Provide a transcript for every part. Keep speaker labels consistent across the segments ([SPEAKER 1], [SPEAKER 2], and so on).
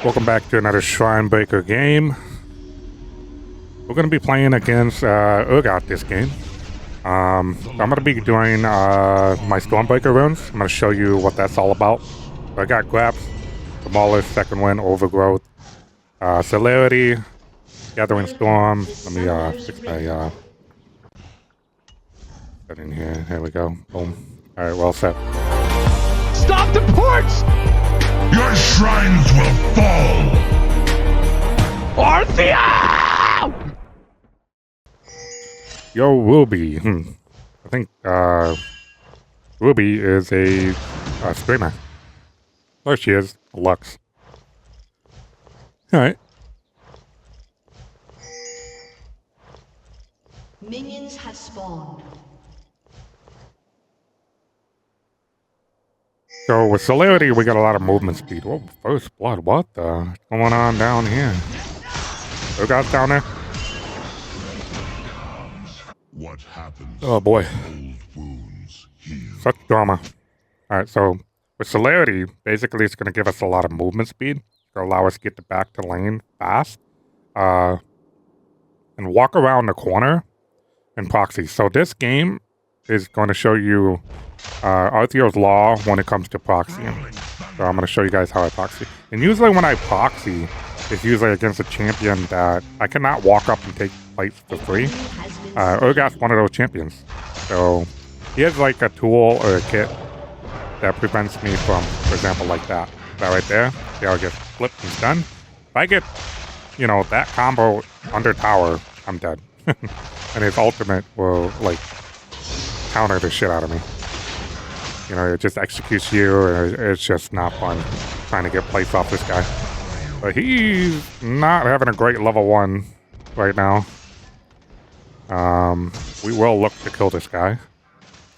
[SPEAKER 1] Welcome back to another Shrine Breaker game. We're going to be playing against Urgot this game. I'm going to be doing my Stormbreaker runes. I'm going to show you what that's all about. So I got Grabs, Demolish, Second Wind, Overgrowth, Celerity, Gathering Storm. Let me fix my set in here. Here we go. Boom. Alright, well set.
[SPEAKER 2] Stop the ports!
[SPEAKER 3] Your shrines will fall!
[SPEAKER 2] Artheo!
[SPEAKER 1] Yo, Ruby. I think Ruby is a streamer. There she is, Lux. Alright.
[SPEAKER 4] Minions have spawned.
[SPEAKER 1] So with Celerity, we got a lot of movement speed. Whoa, first blood. What the is going on down here? Who got down there?
[SPEAKER 3] What happens?
[SPEAKER 1] Oh boy.
[SPEAKER 3] Old wounds heal.
[SPEAKER 1] Such drama. Alright, so with Celerity, basically it's going to give us a lot of movement speed. It's going to allow us to get back to lane fast. And walk around the corner in Proxy. So this game is going to show you Artheo'S law when it comes to proxying. So I'm going to show you guys how I proxy. And usually when I proxy, it's usually against a champion that I cannot walk up and take fights for free. Urgot's one of those champions. So he has like a tool or a kit that prevents me from, for example, like that. That right there. See how it gets flipped and stunned? If I get, you know, that combo under tower, I'm dead. And his ultimate will, like, counter the shit out of me. You know, it just executes you, and it's just not fun trying to get plates off this guy. But he's not having a great level 1 right now. We will look to kill this guy.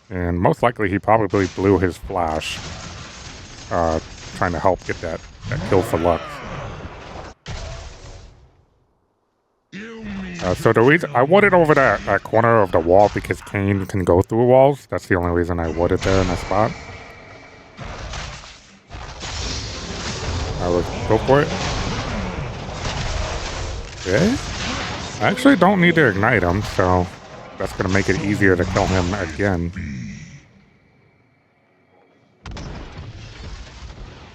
[SPEAKER 1] And most likely he probably blew his flash, trying to help get that kill for Lux. So the reason I warded over that corner of the wall because Kane can go through walls. That's the only reason I warded there in that spot. Let's go for it. Okay. I actually don't need to ignite him, so that's going to make it easier to kill him again.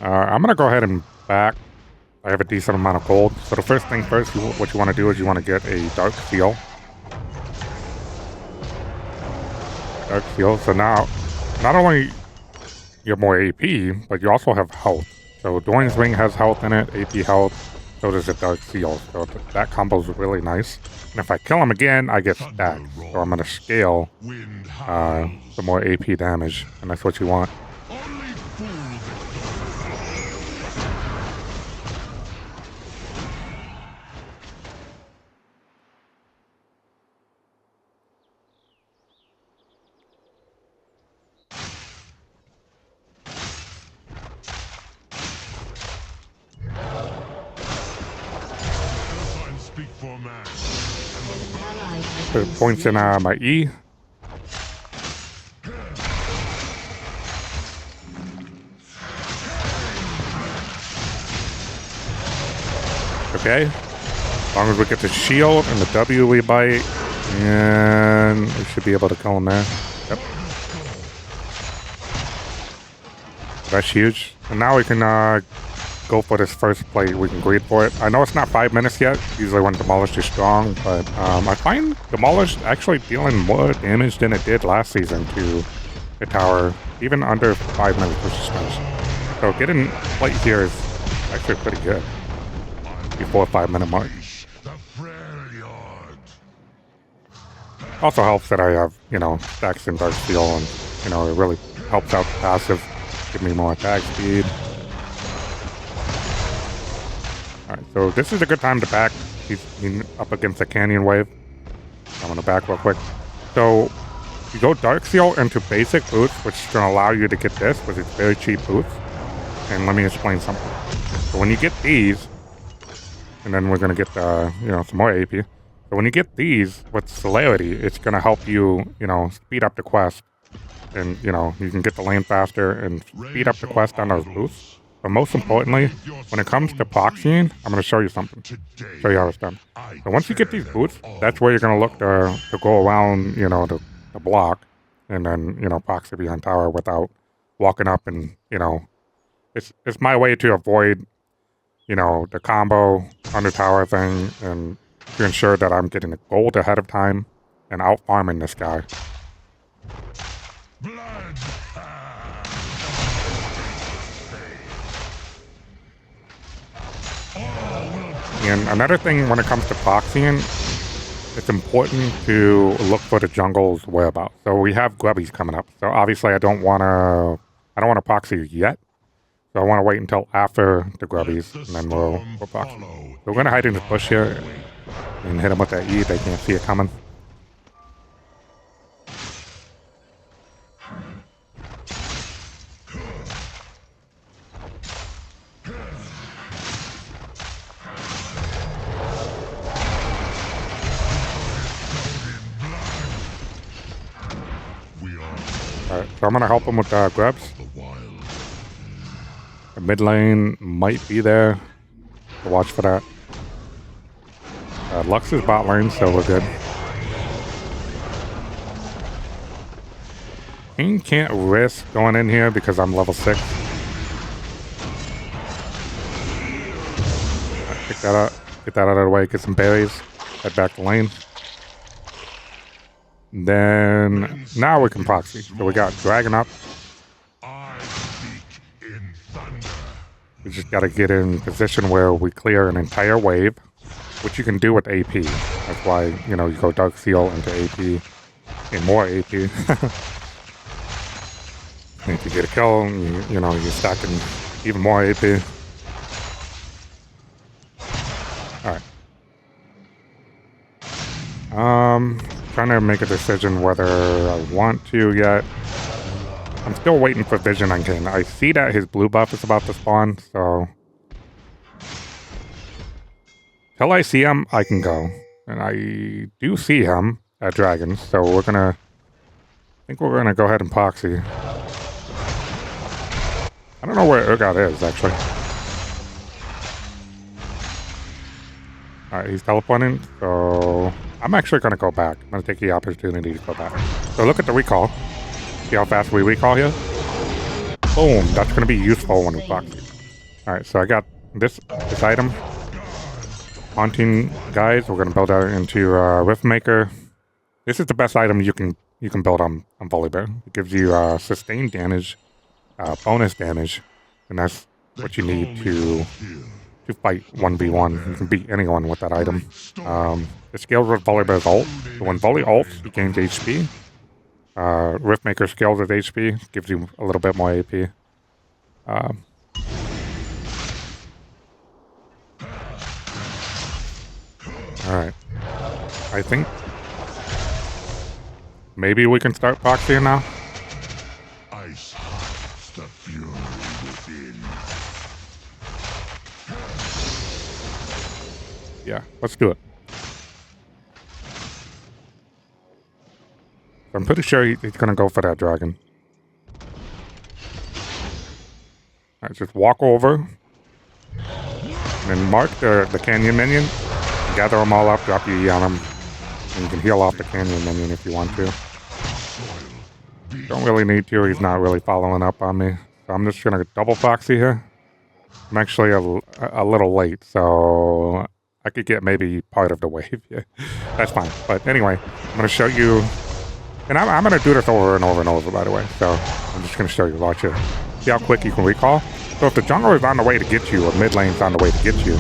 [SPEAKER 1] I'm going to go ahead and back. I have a decent amount of gold. So the first thing first, what you want to do is you want to get a dark seal. Dark seal. So now, not only you have more AP, but you also have health. So Doran's Ring has health in it, AP health. So does a dark seal. So that combo is really nice. And if I kill him again, I get stacked. So I'm going to scale the more AP damage, and that's what you want. Put points in my E. Okay. As long as we get the shield and the W we bite, and we should be able to kill him there. Yep. That's huge. And now we can go for this first plate. We can greed for it. I know it's not 5 minutes yet. Usually when Demolished is strong, but I find Demolished actually dealing more damage than it did last season to the tower, even under 5 minutes, which is nice. So getting plate here is actually pretty good before 5 minute mark. Also helps that I have, you know, stacks in Dark Steel, and, you know, it really helps out the passive, give me more attack speed. Alright, so this is a good time to back. He's up against a canyon wave. I'm gonna back real quick. So you go Dark Seal into basic boots, which is gonna allow you to get this, because it's very cheap boots. And let me explain something. So when you get these, and then we're gonna get you know, some more AP. So when you get these with Celerity, it's gonna help you, you know, speed up the quest. And, you know, you can get the lane faster and speed up the quest on those boosts. But most importantly, when it comes to proxying, I'm going to show you something. Show you how it's done. So once you get these boots, that's where you're going to look to go around, you know, the block, and then, you know, proxy behind tower without walking up and, you know, it's my way to avoid, you know, the combo under tower thing, and to ensure that I'm getting the gold ahead of time and out farming this guy.
[SPEAKER 3] Blood.
[SPEAKER 1] And another thing when it comes to proxying, it's important to look for the jungle's whereabouts. So we have grubbies coming up. So obviously I don't want to proxy yet. So I want to wait until after the grubbies, and then we'll proxy. So we're going to hide in this bush here and hit them with that E. They can't see it coming. Alright, so I'm going to help him with grabs. The mid lane might be there. So watch for that. Lux is bot lane, so we're good. King can't risk going in here because I'm level 6. Pick that up. Get that out of the way. Get some berries. Head back to lane. Then now we can proxy. So we got dragon up. We just got to get in position where we clear an entire wave, which you can do with AP. That's why, you know, you go Dark Seal into AP and more AP. And if you get a kill, you know, you're stacking even more AP. Alright. Trying to make a decision whether I want to yet. I'm still waiting for vision on Kane. I see that his blue buff is about to spawn, so till I see him, I can go. And I do see him at Dragons, so I think we're gonna go ahead and proxy. I don't know where Urgot is, actually. Alright, he's teleporting, so I'm actually gonna go back. I'm gonna take the opportunity to go back. So look at the recall. See how fast we recall here? Boom, that's going to be useful when we proxy. Alright, so I got this item. Haunting guys, we're going to build that into Riftmaker. This is the best item you can build on Volibear. It gives you sustained damage, bonus damage, and that's what you need to fight 1v1. You can beat anyone with that item. It scales with Volibear's ult. So when Voli ults, he gains HP. Riftmaker scales with HP, gives you a little bit more AP. Alright. I think maybe we can start proxying now.
[SPEAKER 3] Ice hides the fury within.
[SPEAKER 1] Yeah, let's do it. I'm pretty sure he's gonna go for that dragon. Alright, just walk over. And then mark the canyon minion. Gather them all up, drop your E on them. And you can heal off the canyon minion if you want to. Don't really need to, he's not really following up on me. So I'm just gonna double proxy here. I'm actually a little late, so I could get maybe part of the wave. Yeah, that's fine. But anyway, I'm gonna show you. And I'm going to do this over and over and over, by the way. So I'm just going to show you. Watch it. See how quick you can recall? So if the jungle is on the way to get you, or mid lane's on the way to get you,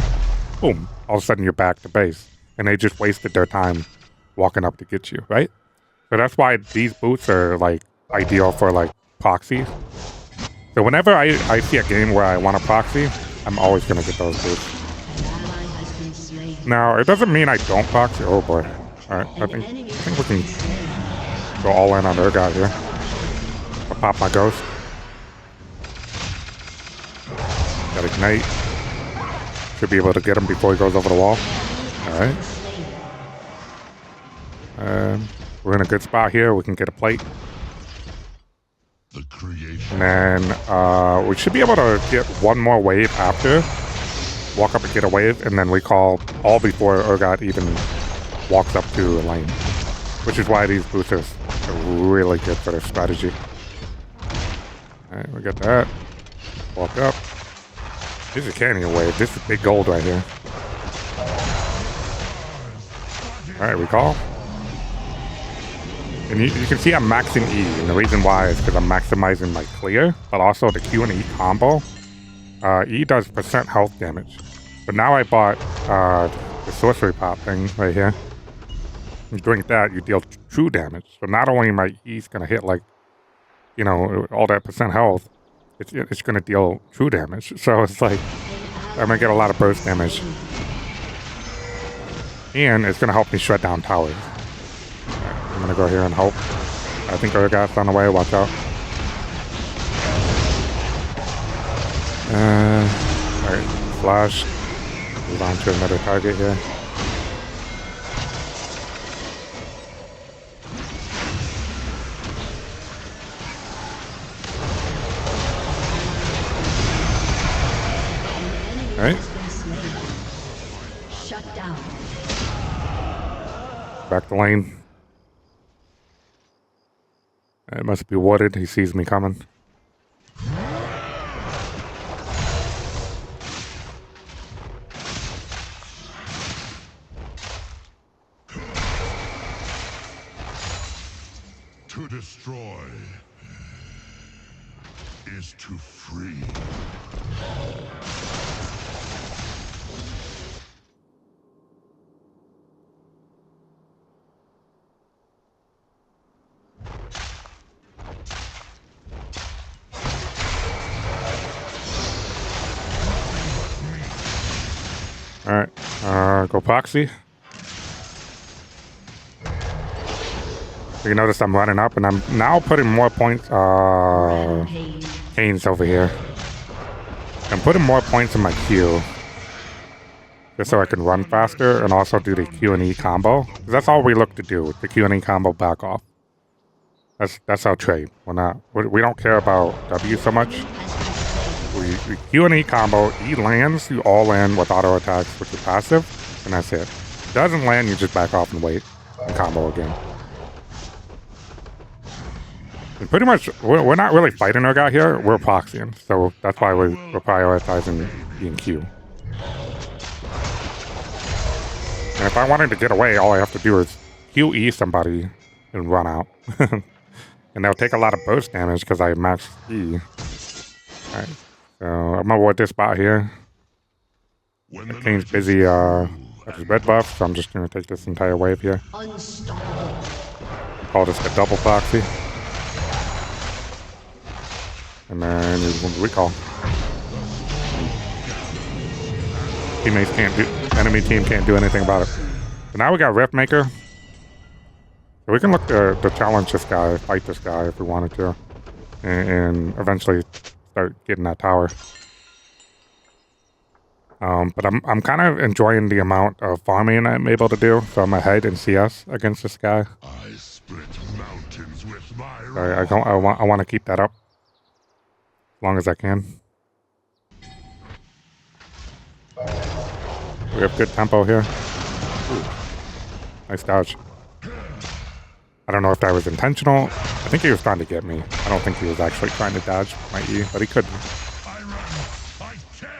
[SPEAKER 1] boom, all of a sudden you're back to base. And they just wasted their time walking up to get you, right? So that's why these boots are, like, ideal for, like, proxies. So whenever I see a game where I want to proxy, I'm always going to get those boots. Now, it doesn't mean I don't proxy. Oh, boy. All right, I think we can go all in on Urgot here. I'll pop my ghost. Got ignite. Should be able to get him before he goes over the wall. Alright. We're in a good spot here. We can get a plate.
[SPEAKER 3] The creation.
[SPEAKER 1] And then we should be able to get one more wave after. Walk up and get a wave, and then recall all before Urgot even walks up to a lane. Which is why these boosters are really good for their strategy. Alright, we got that. Walk up. This is Canyon Wave. This is big gold right here. Alright, recall. And you can see I'm maxing E, and the reason why is because I'm maximizing my clear, but also the Q and E combo. E does % health damage. But now I bought the sorcery pop thing right here. You drink that, you deal true damage. So not only my E's gonna hit like, you know, all that % health, it's gonna deal true damage. So it's like, I'm gonna get a lot of burst damage. And it's gonna help me shred down towers. Right, I'm gonna go here and hope. I think Urgot's on the way, watch out. Alright, flash. Move on to another target here. Alright.
[SPEAKER 4] Shut down.
[SPEAKER 1] Back to lane. It must be wooded. He sees me coming.
[SPEAKER 3] To destroy is to free.
[SPEAKER 1] Alright, go Proxy. You notice I'm running up and I'm now putting more points, Kane's over here. I'm putting more points in my Q. Just so I can run faster and also do the Q and E combo. That's all we look to do, the Q and E combo back off. That's our trade. We don't care about W so much. We Q and E combo, E lands, you all in with auto attacks, which is passive, and that's it. Doesn't land, you just back off and wait and combo again. And pretty much, we're not really fighting our guy here, we're proxying, so that's why we're prioritizing E and Q. And if I wanted to get away, all I have to do is QE somebody and run out. And they'll take a lot of burst damage because I maxed E. Alright, so I'm gonna ward this spot here. Kane's busy at his red buff, so I'm just gonna take this entire wave here.
[SPEAKER 4] Unstoppable.
[SPEAKER 1] Call this the double proxy. And then you recall. Teammates can't do, enemy team can't do anything about it. So now we got Rift Maker. So we can look to challenge this guy, fight this guy if we wanted to. And eventually start getting that tower. But I'm kind of enjoying the amount of farming I'm able to do. So I'm ahead in CS against this guy.
[SPEAKER 3] I split mountains with my
[SPEAKER 1] I want to keep that up. As long as I can. We have good tempo here. Ooh. Nice dodge. I don't know if that was intentional. I think he was trying to get me. I don't think he was actually trying to dodge my E, but he could be.
[SPEAKER 3] I run, I tear.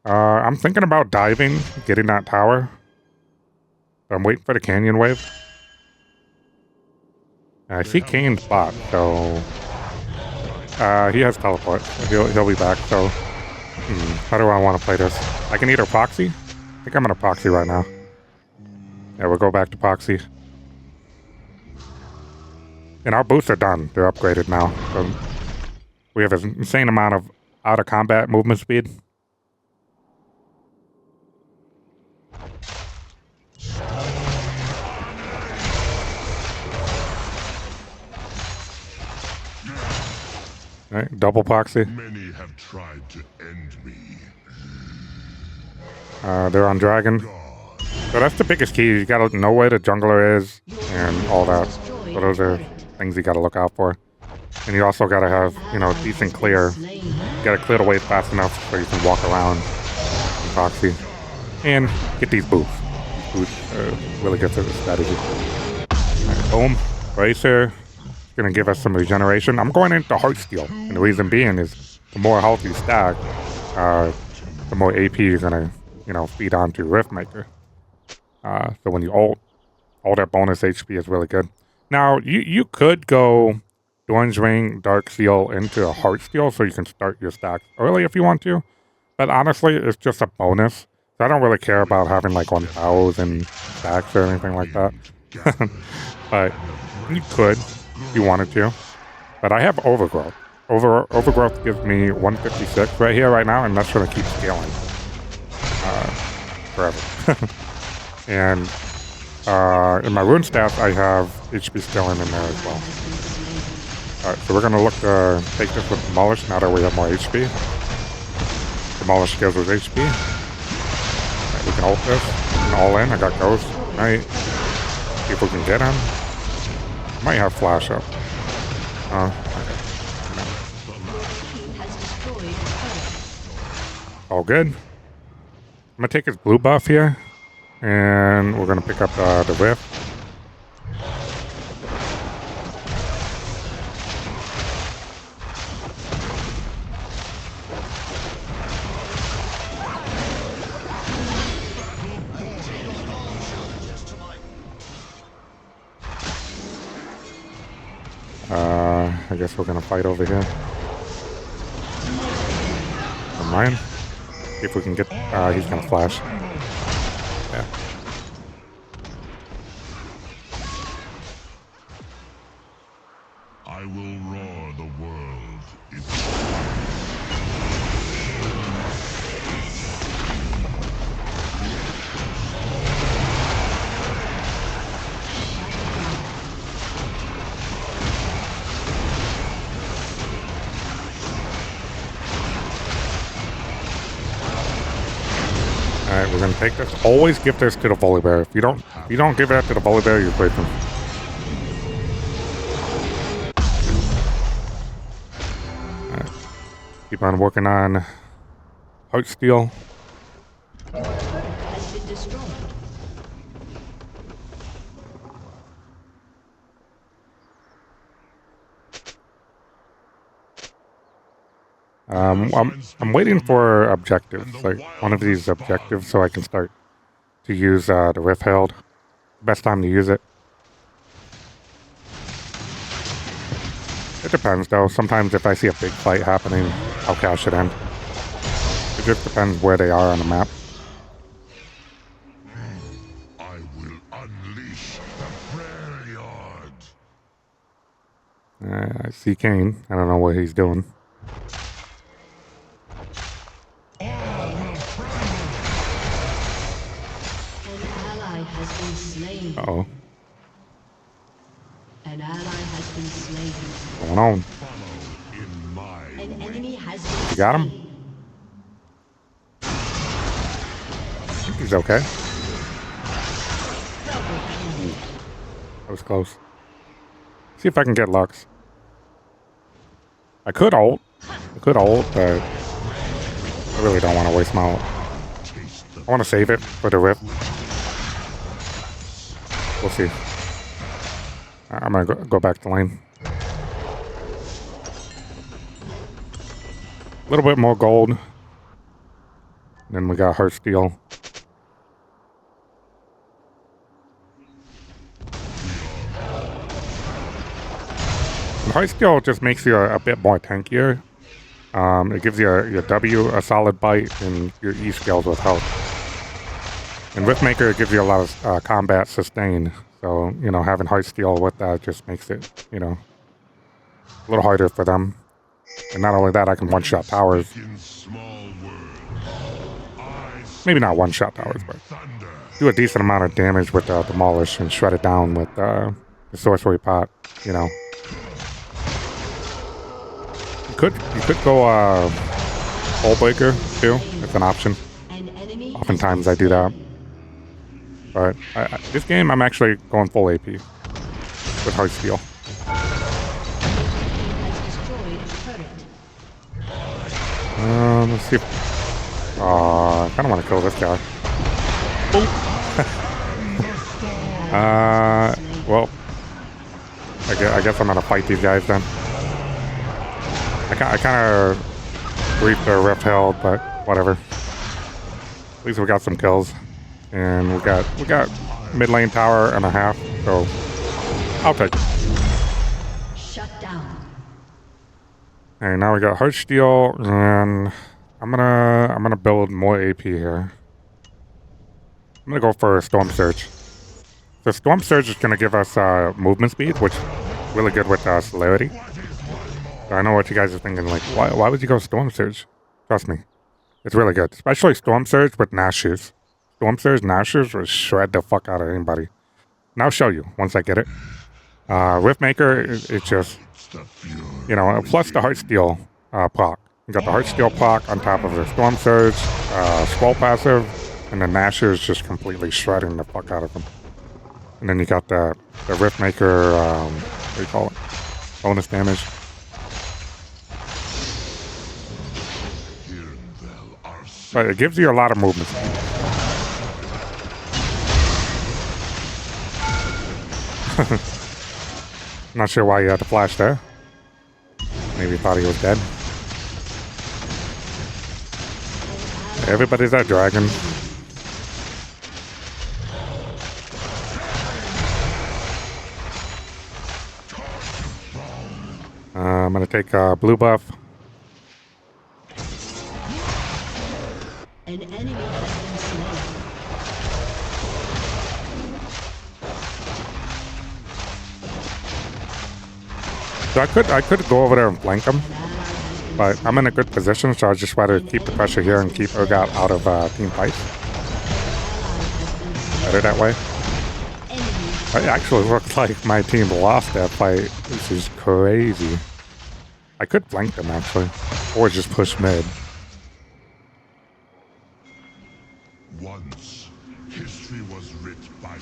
[SPEAKER 1] I'm thinking about diving, getting that tower. But I'm waiting for the canyon wave. I see Kane's bot, so he has teleport. He'll be back. So how do I want to play this? I can either proxy. I think I'm gonna proxy right now. Yeah, we'll go back to proxy. And our boots are done. They're upgraded now. So we have an insane amount of out of combat movement speed. Right, double proxy.
[SPEAKER 3] Many have tried to end me.
[SPEAKER 1] They're on dragon. So that's the biggest key. You gotta know where the jungler is and all that. So those are things you gotta look out for. And you also gotta have, you know, decent clear. You gotta clear the way fast enough so you can walk around in Proxy. And get these boosts. Boosts are really good for the strategy. Right, boom. Bracer. Gonna give us some regeneration. I'm going into Heartsteel. And the reason being is the more health you stack, the more AP you're gonna, you know, feed onto Riftmaker. So when you ult, all that bonus HP is really good. Now, you could go Doran's Ring, Dark Seal into a Heartsteel so you can start your stacks early if you want to. But honestly, it's just a bonus. So I don't really care about having like 1,000 stacks or anything like that. But you could if you wanted to. But I have Overgrowth. Overgrowth gives me 156 right here, right now, and that's going to keep scaling forever. And in my rune stats, I have HP scaling in there as well. Alright, so we're going to look to take this with Demolish now that we have more HP. Demolish skills with HP. Right, we can ult this. And all in. I got Ghost. Right. See if we can get him. Might have Flash up. Okay. All good. I'm going to take his blue buff here. And we're going to pick up the Rift. I guess we're gonna fight over here. Never mind. See if we can get. He's gonna flash. Yeah.
[SPEAKER 3] I will roar the world.
[SPEAKER 1] Alright, we're gonna take this. Always give this to the Volibear. If you don't give that to the Volibear, you're breaking. Alright. Keep on working on Heartsteel.
[SPEAKER 4] Has been destroyed.
[SPEAKER 1] I'm waiting for objectives, like one of these objectives, so I can start to use the Rift Herald. Best time to use it. It depends, though. Sometimes if I see a big fight happening, I'll cash it in. It just depends where they are on the map.
[SPEAKER 3] I will unleash the prayer yard.
[SPEAKER 1] I see Kane. I don't know what he's doing. Uh-oh.
[SPEAKER 4] An ally has been slain.
[SPEAKER 1] What's going on?
[SPEAKER 3] Follow in my
[SPEAKER 4] An enemy has been
[SPEAKER 1] You got him? I think he's okay. That was close. See if I can get Lux. I could ult, but I really don't want to waste my ult. I want to save it for the Rift. We'll see. I'm gonna go back to lane. A little bit more gold. Then we got Heartsteel. Heartsteel just makes you a bit more tankier. It gives you your W a solid bite and your E skills with health. And Riftmaker gives you a lot of combat sustain. So, you know, having Heartsteel with that just makes it, you know, a little harder for them. And not only that, I can one-shot towers.
[SPEAKER 3] in small words.
[SPEAKER 1] Maybe not one-shot towers, but do a decent amount of damage with Demolish and shred it down with the Sorcery Pot, you know. You could go hullbreaker too. It's an option.
[SPEAKER 4] an enemy
[SPEAKER 1] oftentimes I do that. But this game, I'm actually going full AP with Heartsteel. Let's see. I kind of want to kill this guy. Well, I guess I'm gonna fight these guys then. I kind of briefed the Rift Held, but whatever. At least we got some kills, and we got mid lane tower and a half, so I'll take it.
[SPEAKER 4] Shut down.
[SPEAKER 1] Okay, now we got Heartsteel, and I'm gonna build more AP here. I'm gonna go for a Storm Surge. The Storm Surge is gonna give us movement speed, which is really good with celerity. So I know what you guys are thinking, like, why would you go Storm Surge? Trust me, it's really good, especially Storm Surge with Nashers. Storm Surge Nashers will shred the fuck out of anybody. And I'll show you once I get it. Riftmaker, it's just, you know, plus the Heartsteel proc. You got the Heartsteel proc on top of the Storm Surge, Scroll passive, and the Nashers just completely shredding the fuck out of them. And then you got the Riftmaker, what do you call it? Bonus damage. But it gives you a lot of movement. Not sure why you had to flash there. Maybe thought he was dead. Everybody's that dragon. I'm gonna take blue buff.
[SPEAKER 4] An enemy has been slain.
[SPEAKER 1] So I could go over there and flank him, but I'm in a good position, so I just try to keep the pressure here and keep Urgot out of team fights. Better that way. It actually looks like my team lost that fight, which is crazy. I could flank them actually, or just push mid.
[SPEAKER 3] Once, history was writ by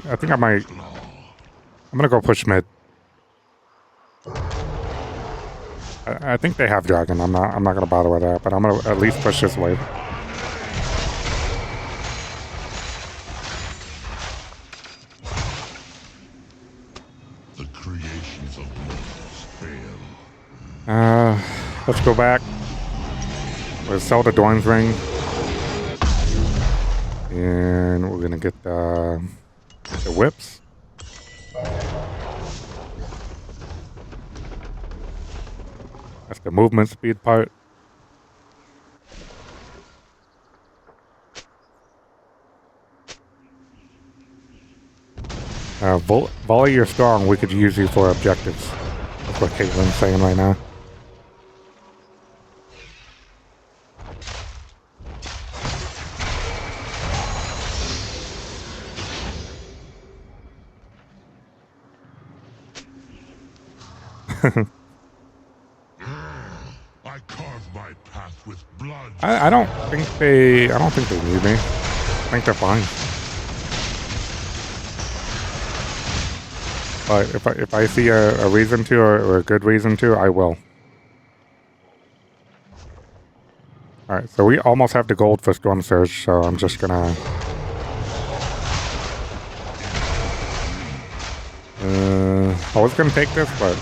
[SPEAKER 1] I think I might. I'm gonna go push mid. I think they have dragon. I'm not gonna bother with that, but I'm gonna at least push this wave.
[SPEAKER 3] the creations of mortals fail.
[SPEAKER 1] Let's go back. Let's sell the Dorn's ring, and we're gonna get the whips. That's the movement speed part. Volley, you're strong. We could use you for objectives. That's what Caitlin's saying right now.
[SPEAKER 3] I carved my path with blood.
[SPEAKER 1] I don't think they need me. I think they're fine. But if I see a reason to or a good reason to, I will. Alright, so we almost have the gold for Storm Surge, so I'm just gonna I was gonna take this, but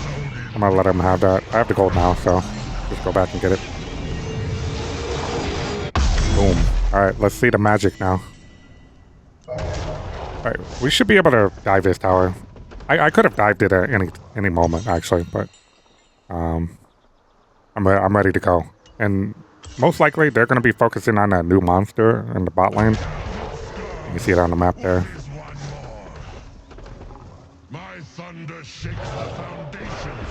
[SPEAKER 1] I'm gonna let him have that. I have the gold now, so just go back and get it. Boom. Alright, let's see the magic now. Alright, we should be able to dive this tower. I could have dived it at any moment, actually, but I'm ready to go. And most likely, they're going to be focusing on that new monster in the bot lane. You can see it on the map there.
[SPEAKER 3] My thunder shakes the foundations.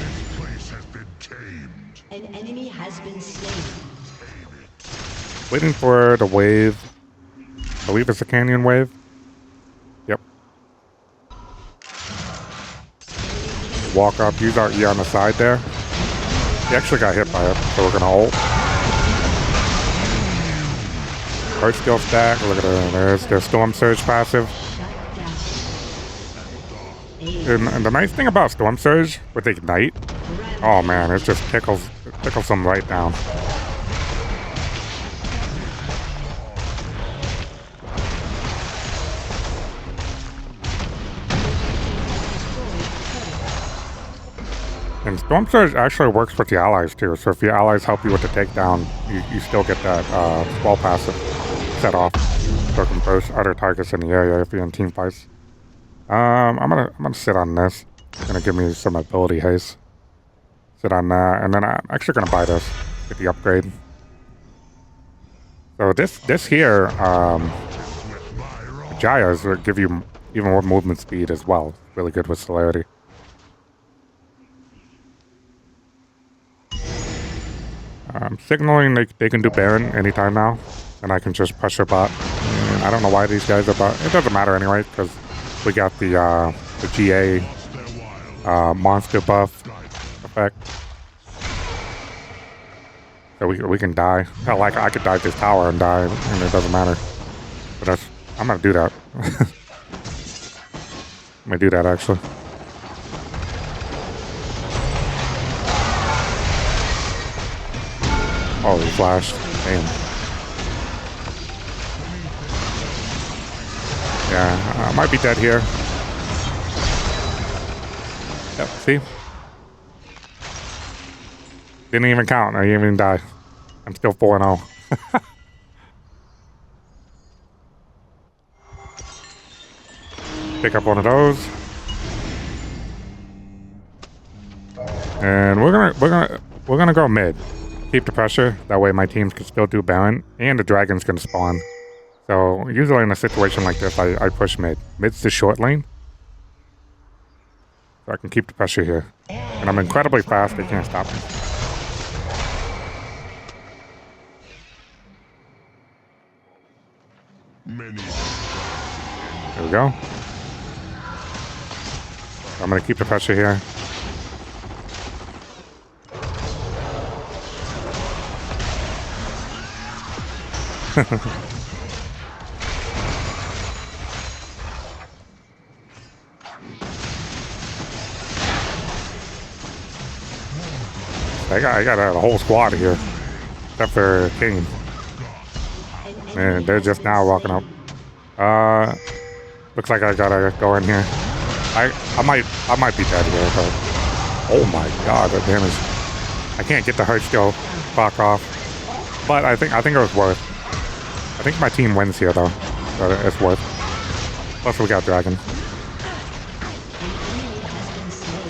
[SPEAKER 3] This place has been tamed.
[SPEAKER 4] An enemy has been slain.
[SPEAKER 1] Waiting for the wave. I believe it's a canyon wave. Yep. Walk up, use our E on the side there. He actually got hit by it, so we're gonna ult. First skill stack, look at it, there's the Storm Surge passive. And the nice thing about Storm Surge with Ignite, oh man, it just tickles them right down. And Storm Surge actually works with the allies too, so if your allies help you with the takedown, you still get that spell passive set off, so it can burst other targets in the area if you're in team fights. I'm gonna sit on this. It's gonna give me some ability haste. Sit on that, and then I'm actually gonna buy this, get the upgrade. So this here, Jaya's will give you even more movement speed as well. Really good with celerity. Signaling they can do Baron anytime now, and I can just pressure bot. And I don't know why these guys are bot. It doesn't matter anyway, because we got the GA monster buff effect. So we can die. Hell, like I could dive this tower and die, and it doesn't matter. But I'm gonna do that. I'm gonna do that actually. Oh, he flashed. Damn. Yeah, I might be dead here. Yep, see? Didn't even count. I didn't even die. I'm still 4-0. Pick up one of those. And we're gonna go mid. Keep the pressure. That way my teams can still do Baron, and the dragons can spawn. So usually in a situation like this, I push mid. Mid's the short lane. So I can keep the pressure here. And I'm incredibly fast, they can't stop me. There we go. So I'm gonna keep the pressure here. I got a whole squad here, except for King. And they're just now walking up. Looks like I gotta go in here. I might be dead here, but oh my god, that damage! I can't get the hurt skill clock off, but I think it was worth. I think my team wins here though, so it's worth. Plus we got dragon.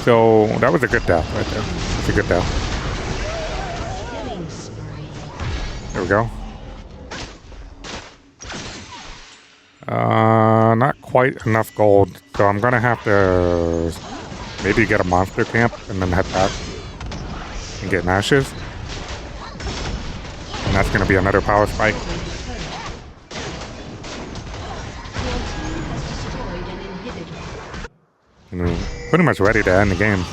[SPEAKER 1] So that was a good death right there. It's a good death. There we go. Not quite enough gold, so I'm gonna have to maybe get a monster camp and then head back and get Ashes. And that's gonna be another power spike. And pretty much ready to end the game.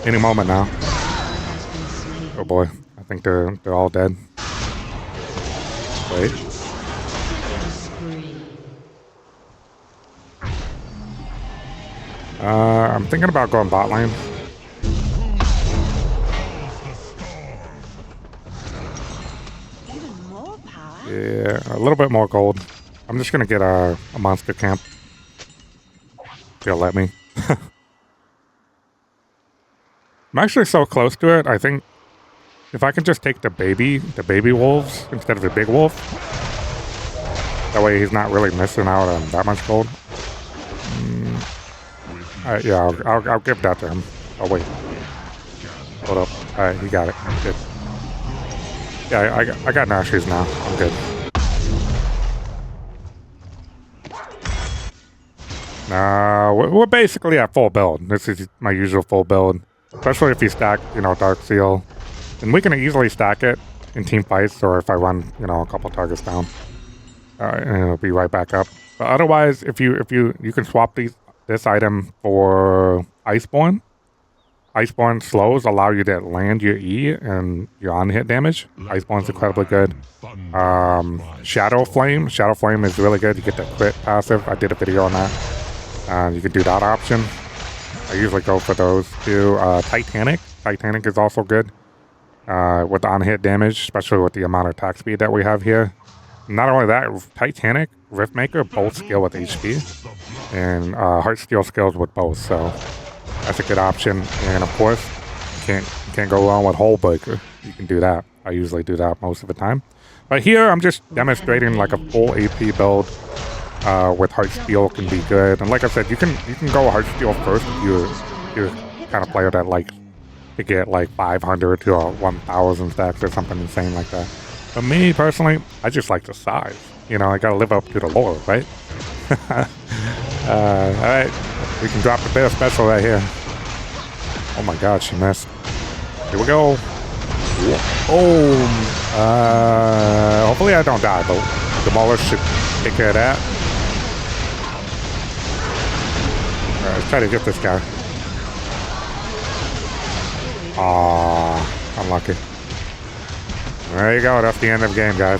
[SPEAKER 1] Any moment now. Oh boy, I think they're all dead. Wait. I'm thinking about going bot lane. Yeah, a little bit more gold. I'm just gonna get a monster camp. If you'll let me. I'm actually so close to it, I think if I can just take the baby wolves instead of the big wolf, that way he's not really missing out on that much gold. Yeah, I'll give that to him. Oh wait, hold up. All right, he got it. Good. Yeah, I got Nashes now. I'm good. We're basically at full build. This is my usual full build. Especially if you stack, you know, Dark Seal. And we can easily stack it in team fights, or if I run, you know, a couple targets down. And it'll be right back up. But otherwise, if you can swap this item for Iceborne. Iceborne slows allow you to land your E and your on-hit damage. Iceborne's incredibly good. Shadow Flame is really good. You get the crit passive. I did a video on that. You can do that option. I usually go for those two. Titanic is also good with on-hit damage, especially with the amount of attack speed that we have here. Not only that, Titanic, Riftmaker, both skill with HP, and Heartsteel skills with both. So that's a good option. And of course, you can't go wrong with hullbreaker. You can do that. I usually do that most of the time. But here, I'm just demonstrating like a full AP build with Heartsteel can be good. And like I said, you can go Heartsteel first if you're kind of player that likes to get like 500 to 1,000 stacks or something insane like that. But me personally, I just like the size. You know, I gotta live up to the lore, right? Alright, we can drop the bear special right here. Oh my god, she missed. Here we go. Oh, hopefully I don't die, but Demolish should take care of that. Alright, let's try to get this guy. Aww, unlucky. There you go, that's the end of the game, guys.